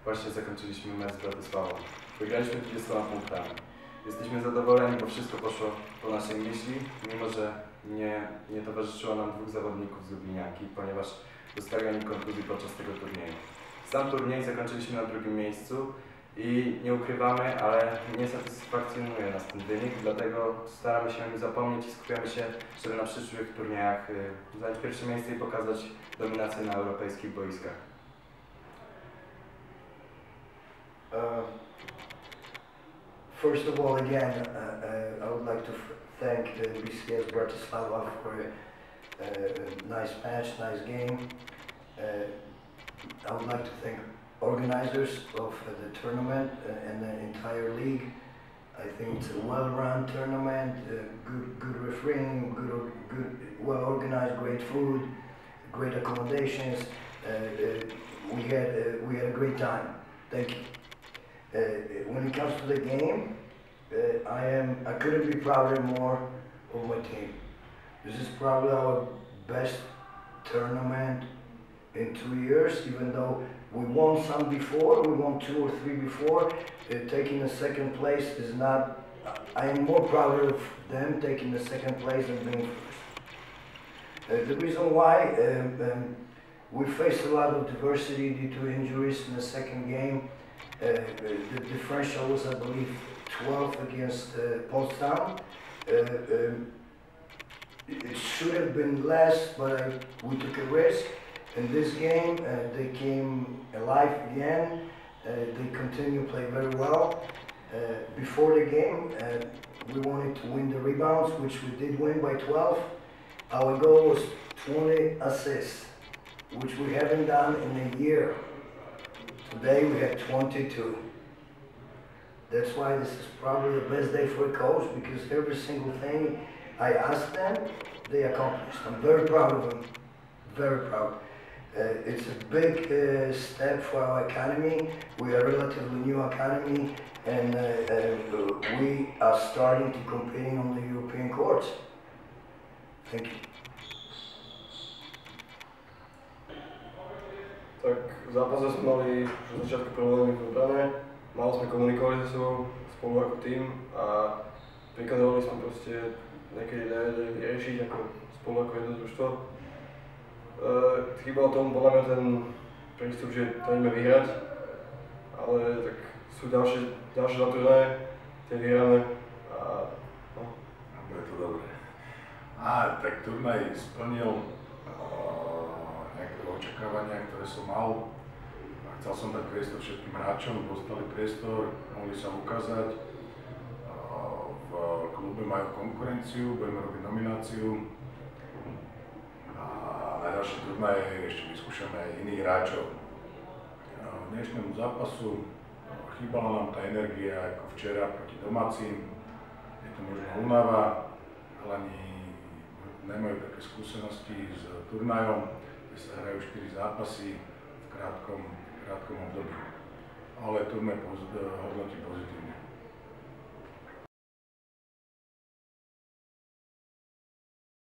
właśnie zakończyliśmy mecz z Bratysławą. Wygraliśmy 20 punktami. Jesteśmy zadowoleni, bo wszystko poszło po naszej myśli, mimo że nie towarzyszyło nam dwóch zawodników z Lublinianki, ponieważ dostali oni kontuzji podczas tego turnieju. Sam turniej zakończyliśmy na drugim miejscu i nie ukrywamy, ale nie satysfakcjonuje nas ten wynik, dlatego staramy się o nim zapomnieć i skupiamy się, żeby na przyszłych turniejach zająć pierwsze miejsce i pokazać dominację na europejskich boiskach. First of all, again, I would like to thank BCS Bratislava for a nice match, nice game. I would like to thank organizers of the tournament and the entire league. I think it's a well-run tournament, good refereeing, good, well-organized, great food, great accommodations. We had a great time. Thank you. When it comes to the game, I couldn't be prouder more of my team. This is probably our best tournament in 2 years, even though we won some before, we won 2 or 3 before. Taking the second place is not, I am more proud of them taking the second place than being first. The reason why, we faced a lot of diversity due to injuries in the second game. The differential was, I believe, 12 against Potsdam. It should have been less, but we took a risk. In this game, they came alive again. They continue to play very well. Before the game, we wanted to win the rebounds, which we did win by 12. Our goal was 20 assists, which we haven't done in a year. Today we had 22. That's why this is probably the best day for a coach, because every single thing I asked them, they accomplished. I'm very proud of them, very proud. It's a big step for our academy. We are a relatively new academy, and we are starting to compete on the European courts. Thank you. Tak, v zápase sme mali už na začiatku problémy v obrane, málo sme komunikovali so sebou spolu ako tým a prikazovali sme proste niekedy riešiť ako spolu ako jedno družstvo. Chýbal tomu podľa mňa ten prístup, že to ideme vyhrať, ale tak sú ďalšie dva turnaje, tie vyhráme a no. A bude to dobré. A tak turnaj splnil nejaké očakávania, ktoré som mal. Chcel som dať priestor všetkým hráčom, dostali priestor, mohli sa ukázať. V klube majú konkurenciu, budeme robiť nomináciu. A na ďalšie turnaje ešte vyskúšame aj iných hráčov. Dnešnému zápasu chýbala nám tá energia ako včera proti domácim. Je to možno únava, chalani nemajú také skúsenosti s turnajom, kde sa hrajú 4 zápasy v krátkom období. Ale turnaj hodnotí pozitívne.